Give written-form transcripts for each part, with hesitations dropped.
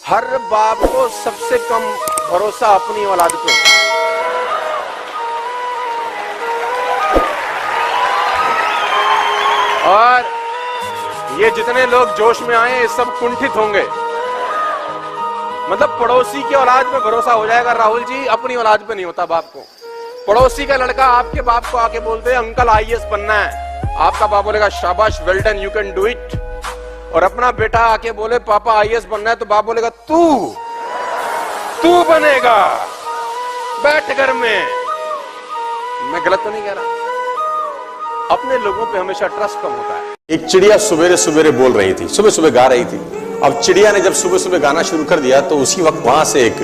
हर बाप को सबसे कम भरोसा अपनी औलाद पे होता है। और ये जितने लोग जोश में आए ये सब कुंठित होंगे। मतलब पड़ोसी की औलाद पे भरोसा हो जाएगा राहुल जी, अपनी औलाद पे नहीं होता बाप को। पड़ोसी का लड़का आपके बाप को आके बोलते हैं अंकल आईएएस बनना है, आपका बाप बोलेगा शाबाश well done you can do it. और अपना बेटा आके बोले पापा आईएएस बनना है, तो बाप बोलेगा तू बनेगा, बैठ घर में। मैं गलत तो नहीं कह रहा? अपने लोगों पे हमेशा ट्रस्ट कम होता है। एक चिड़िया सुबेरे सुबेरे बोल रही थी, सुबह सुबह गा रही थी। अब चिड़िया ने जब सुबह सुबह गाना शुरू कर दिया तो उसी वक्त वहां से एक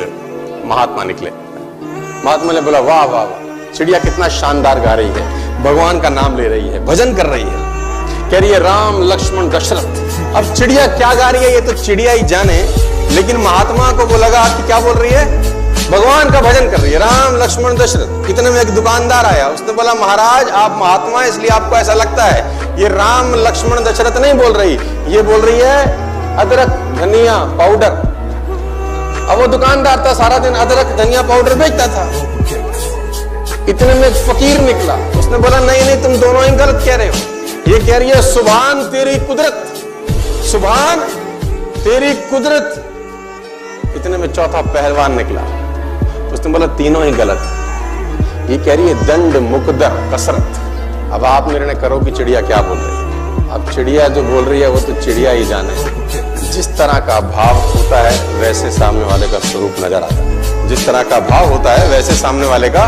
महात्मा निकले। महात्मा ने बोला वाह वाह वाह, चिड़िया कितना शानदार गा रही है, भगवान का नाम ले रही है, भजन कर रही है, कह रही है राम लक्ष्मण दशरथ। अब चिड़िया क्या गा रही है ये तो चिड़िया ही जाने, लेकिन महात्मा को वो लगा कि क्या बोल रही है, भगवान का भजन कर रही है, राम लक्ष्मण दशरथ। इतने में एक दुकानदार आया, उसने बोला महाराज आप महात्मा है इसलिए आपको ऐसा लगता है, ये राम लक्ष्मण दशरथ नहीं बोल रही, ये बोल रही है अदरक धनिया पाउडर। अब वो दुकानदार था, सारा दिन अदरक धनिया पाउडर बेचता था। इतने में एक फकीर निकला, उसने बोला नहीं नहीं तुम दोनों ही गलत कह रहे हो, ये कह रही है सुभान तेरी कुदरत, सुभान तेरी कुदरत। इतने में चौथा पहलवान निकला, उसने बोला तीनों ही गलत, ये कह रही है दंड मुकदर कसरत। अब आप निर्णय करो कि चिड़िया क्या बोल रही है। अब चिड़िया जो बोल रही है वो तो चिड़िया ही जाने। जिस तरह का भाव होता है वैसे सामने वाले का स्वरूप नजर आता है, जिस तरह का भाव होता है वैसे सामने वाले का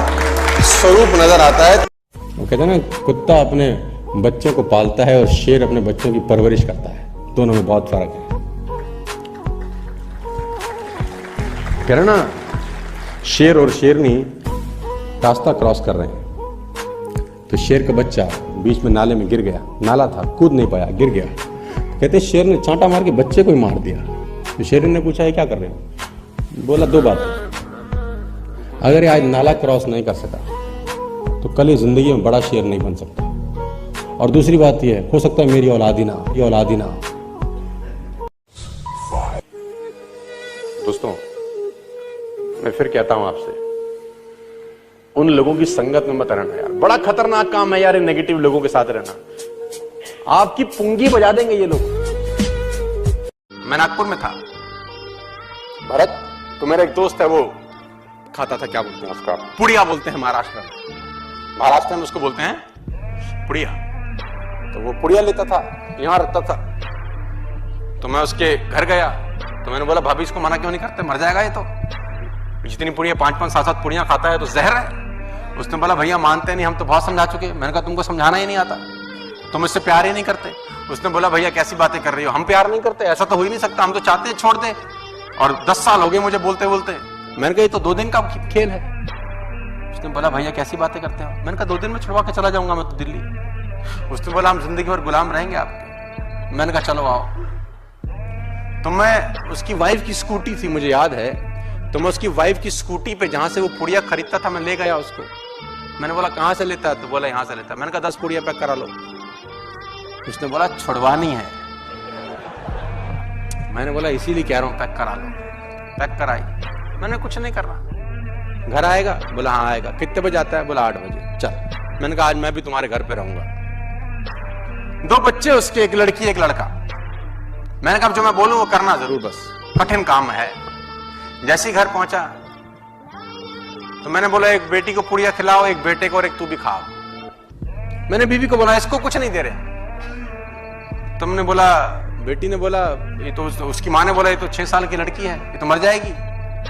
स्वरूप नजर आता है। वो कहते हैं ना, कुत्ता अपने बच्चों को पालता है और शेर अपने बच्चों की परवरिश करता है, दोनों में बहुत फर्क है। कह रहे ना, शेर और शेरनी रास्ता क्रॉस कर रहे हैं, तो शेर का बच्चा बीच में नाले में गिर गया, नाला था कूद नहीं पाया, गिर गया। कहते शेर ने चांटा मार के बच्चे को ही मार दिया। तो शेर ने पूछा है क्या कर रहे हो? बोला दो बातें, अगर ये आज नाला क्रॉस नहीं कर सका तो कल ये जिंदगी में बड़ा शेर नहीं बन सकता, और दूसरी बात ये हो सकता है मेरी औलादी ना, ये औलादी ना। दोस्तों मैं फिर कहता हूं आपसे, उन लोगों की संगत में मत रहना यार, बड़ा खतरनाक काम है यार इन नेगेटिव लोगों के साथ रहना, आपकी पुंगी बजा देंगे ये लोग। मैं नागपुर में था, भरत तो मेरा एक दोस्त है, वो खाता था, क्या बोलते हैं उसका, पुड़िया बोलते हैं महाराष्ट्र में, महाराष्ट्र में उसको बोलते हैं पुड़िया। तो वो पुड़िया लेता था, यहां रहता था। तो मैं उसके घर गया, तो मैंने बोला भाभी इसको मना क्यों नहीं करते, मर जाएगा ये तो, जितनी पुड़िया 5-5 7-7 पुड़िया खाता है तो जहर है। उसने बोला भैया मानते नहीं, हम तो बहुत समझा चुके। मैंने कहा तुमको समझाना ही नहीं आता, तुम इससे प्यार ही नहीं करते। उसने बोला भैया कैसी बातें कर रही हो, हम प्यार नहीं करते, ऐसा तो हो ही नहीं सकता, हम तो चाहते हैं छोड़ दे, और 10 साल हो गए मुझे बोलते बोलते। मैंने कहा ये तो 2 दिन का खेल है। उसने बोला भैया कैसी बातें करते हो? मैंने कहा 2 दिन में छुड़वा के चला जाऊंगा मैं तो दिल्ली। उसने बोला हम जिंदगी भर गुलाम रहेंगे आपके। मैंने कहा चलो आओ। तो मैं, उसकी वाइफ की स्कूटी थी मुझे याद है, तो मैं उसकी वाइफ की स्कूटी पे जहां से वो पुड़िया खरीदता था मैं ले गया उसको। मैंने बोला कहां से लेता है? तो बोला यहां से लेता है। मैंने कहा 10 पुड़िया पैक करा लो। उसने बोला छुड़वानी है। मैंने बोला इसीलिए कह रहा हूं पैक करा लो। पैक कराई, मैंने कुछ नहीं करना। घर आएगा? बोला हाँ आएगा। कितने बजे आता है? बोला 8 बजे। चल, मैंने कहा आज मैं भी तुम्हारे घर पे रहूंगा। 2 बच्चे उसके, एक लड़की एक लड़का। मैंने कहा जो मैं बोलूं वो करना जरूर, बस कठिन काम है। जैसे ही घर पहुंचा तो मैंने बोला एक बेटी को पुड़िया खिलाओ, एक बेटे को, और एक तू भी खाओ। मैंने बीवी को बोला इसको कुछ नहीं दे रहे। तुमने बोला, बेटी ने बोला ये तो, उसकी माँ ने बोला ये तो 6 साल की लड़की है, ये तो मर जाएगी।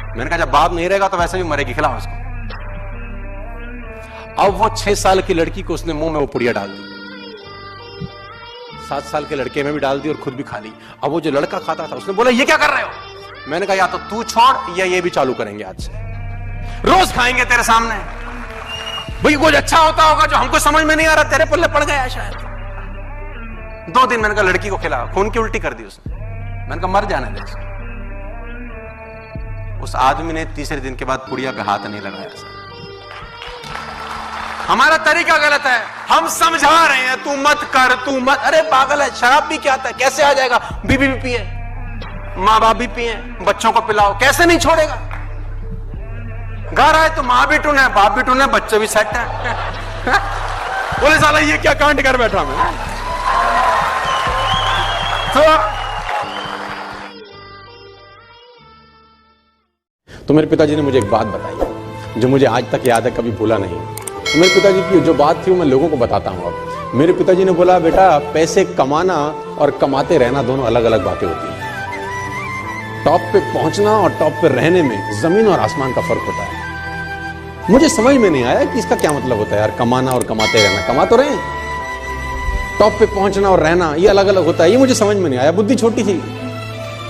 मैंने कहा जब बाप नहीं रहेगा तो वैसे भी मरेगी, खिलाओ इसको। अब वो 6 साल की लड़की को उसने मुंह में वो पुड़िया डाल दी, 7 साल के लड़के में भी डाल दी और खुद भी खा ली। अब वो जो लड़का खाता था उसने बोला ये क्या कर रहे हो? मैंने कहा या तो तू छोड़ या ये भी चालू करेंगे, आज से रोज खाएंगे तेरे सामने। भाई कुछ अच्छा होता होगा जो हमको समझ में नहीं आ रहा, तेरे पल्ले पड़ गया है शायद। 2 दिन मैंने कहा लड़की को खिला, खून की उल्टी कर दी उसने। मैंने कहा मर जाने दे इसको। उस आदमी ने तीसरे दिन के बाद पुड़िया पे हाथ नहीं लगाया। हमारा तरीका गलत है, हम समझा रहे हैं तू मत कर, तू मत। अरे पागल है, शराब भी क्या आता है, कैसे आ जाएगा? बीबी भी पिए, माँ बाप भी पिए, बच्चों को पिलाओ, कैसे नहीं छोड़ेगा? घर आए तो माँ भी टूने, बाप भी टूने, बच्चे भी सेट है। बोले साला ये क्या कांड कर बैठा मैं। तो मेरे पिताजी ने मुझे एक बात बताई जो मुझे आज तक याद है, कभी भूला नहीं। तो मेरे पिताजी की जो बात थी वो मैं लोगों को बताता हूँ। अब मेरे पिताजी ने बोला, बेटा पैसे कमाना और कमाते रहना दोनों अलग अलग बातें होती हैं। टॉप पे पहुंचना और टॉप पे रहने में जमीन और आसमान का फर्क होता है। मुझे समझ में नहीं आया कि इसका क्या मतलब होता है यार, कमाना और कमाते रहना। कमा तो रहे, टॉप पे पहुंचना और रहना ये अलग अलग होता है, ये मुझे समझ में नहीं आया, बुद्धि छोटी थी।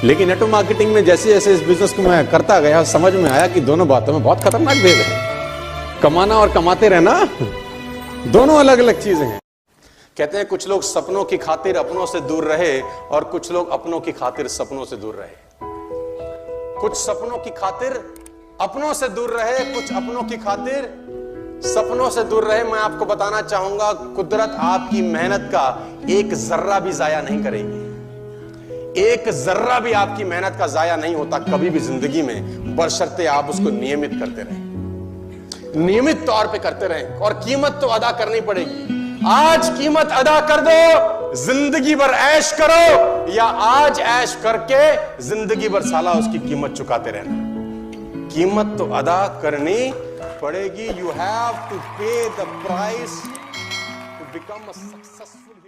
लेकिन नेटवर्क मार्केटिंग में जैसे जैसे इस बिजनेस को मैं करता गया, समझ में आया कि दोनों बातों में बहुत खतरनाक भेद है। कमाना और कमाते रहना दोनों अलग अलग चीजें हैं। कहते हैं कुछ लोग सपनों की खातिर अपनों से दूर रहे और कुछ लोग अपनों की खातिर सपनों से दूर रहे। कुछ सपनों की खातिर अपनों से दूर रहे, कुछ अपनों की खातिर सपनों से दूर रहे। मैं आपको बताना चाहूंगा, कुदरत आपकी मेहनत का एक जर्रा भी जाया नहीं करेगी। एक जर्रा भी आपकी मेहनत का जाया नहीं होता कभी भी जिंदगी में, बशर्ते आप उसको नियमित करते रहें, नियमित तौर पे करते रहें। और कीमत तो अदा करनी पड़ेगी। आज कीमत अदा कर दो, जिंदगी भर ऐश करो, या आज ऐश करके जिंदगी भर साला उसकी कीमत चुकाते रहना। कीमत तो अदा करनी पड़ेगी। You have to pay the price to become a successful